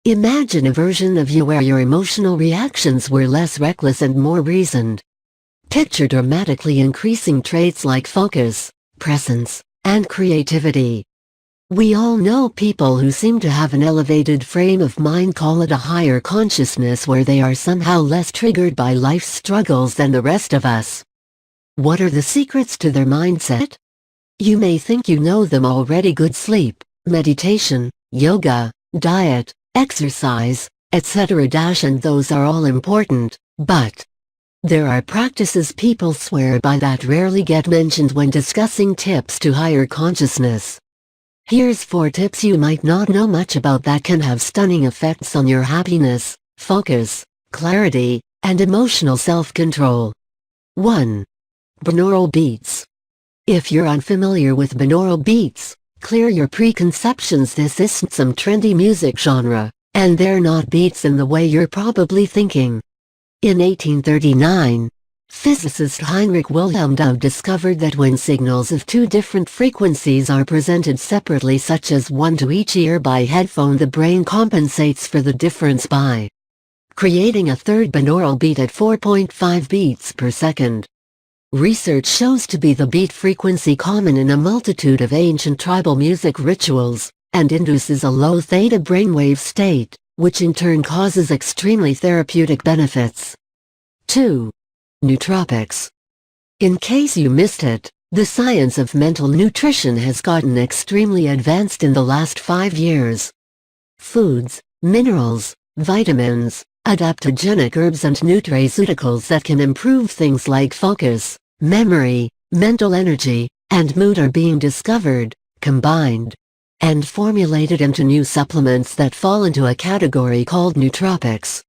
Imagine a version of you where your emotional reactions were less reckless and more reasoned. Picture dramatically increasing traits like focus, presence, and creativity. We all know people who seem to have an elevated frame of mind, call it a higher consciousness, where they are somehow less triggered by life's struggles than the rest of us. What are the secrets to their mindset? You may think you know them already: good sleep, meditation, yoga, diet, exercise, etc. And those are all important, but there are practices people swear by that rarely get mentioned when discussing tips to higher consciousness. Here's 4 tips you might not know much about that can have stunning effects on your happiness, focus, clarity, and emotional self-control. 1. Binaural beats. If you're unfamiliar with binaural beats, clear your preconceptions. This isn't some trendy music genre, and they're not beats in the way you're probably thinking. In 1839, physicist Heinrich Wilhelm Dove discovered that when signals of 2 different frequencies are presented separately, such as one to each ear by headphone, the brain compensates for the difference by creating a third binaural beat at 4.5 beats per second. Research shows to be the beat frequency common in a multitude of ancient tribal music rituals, and induces a low theta brainwave state, which in turn causes extremely therapeutic benefits. 2. Nootropics. In case you missed it, the science of mental nutrition has gotten extremely advanced in the last 5 years. Foods, minerals, vitamins, adaptogenic herbs and nutraceuticals that can improve things like focus, memory, mental energy, and mood are being discovered, combined, and formulated into new supplements that fall into a category called nootropics.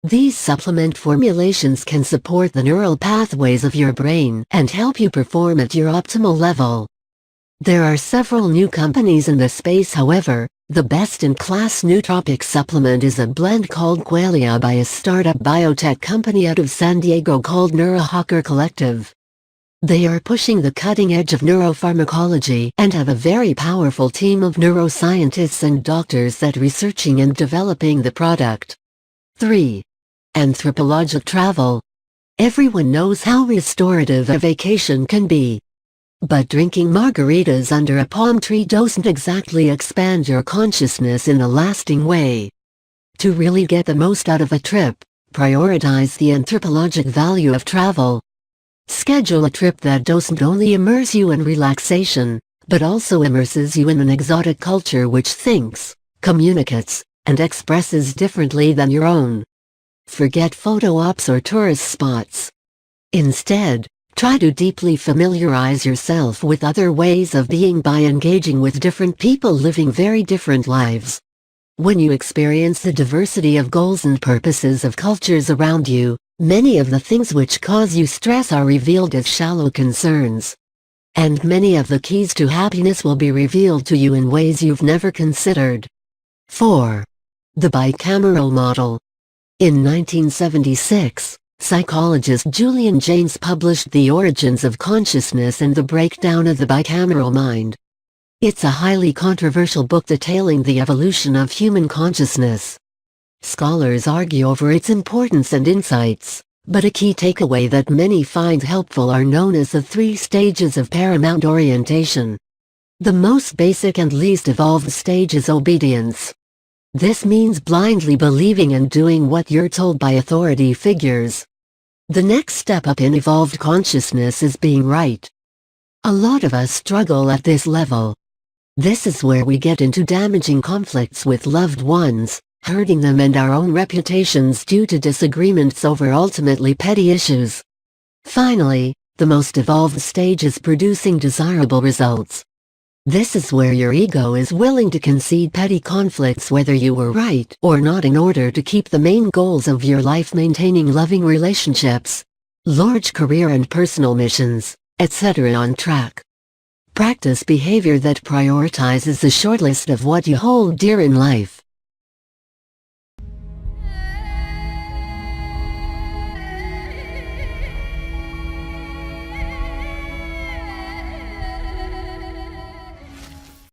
These supplement formulations can support the neural pathways of your brain and help you perform at your optimal level. There are several new companies in the space. However, the best-in-class nootropic supplement is a blend called Qualia by a startup biotech company out of San Diego called Neurohacker Collective. They are pushing the cutting edge of neuropharmacology and have a very powerful team of neuroscientists and doctors that researching and developing the product. 3. Anthropologic travel. Everyone knows how restorative a vacation can be. But drinking margaritas under a palm tree doesn't exactly expand your consciousness in a lasting way. To really get the most out of a trip, prioritize the anthropologic value of travel. Schedule a trip that doesn't only immerse you in relaxation, but also immerses you in an exotic culture which thinks, communicates, and expresses differently than your own. Forget photo ops or tourist spots. Instead, try to deeply familiarize yourself with other ways of being by engaging with different people living very different lives. When you experience the diversity of goals and purposes of cultures around you, many of the things which cause you stress are revealed as shallow concerns. And many of the keys to happiness will be revealed to you in ways you've never considered. 4. The bicameral model. In 1976, psychologist Julian Jaynes published The Origins of Consciousness and the Breakdown of the Bicameral Mind. It's a highly controversial book detailing the evolution of human consciousness. Scholars argue over its importance and insights, but a key takeaway that many find helpful are known as the 3 stages of paramount orientation. The most basic and least evolved stage is obedience. This means blindly believing and doing what you're told by authority figures. The next step up in evolved consciousness is being right. A lot of us struggle at this level. This is where we get into damaging conflicts with loved ones, hurting them and our own reputations due to disagreements over ultimately petty issues. Finally, the most evolved stage is producing desirable results. This is where your ego is willing to concede petty conflicts whether you were right or not in order to keep the main goals of your life, maintaining loving relationships, large career and personal missions, etc. on track. Practice behavior that prioritizes the short list of what you hold dear in life.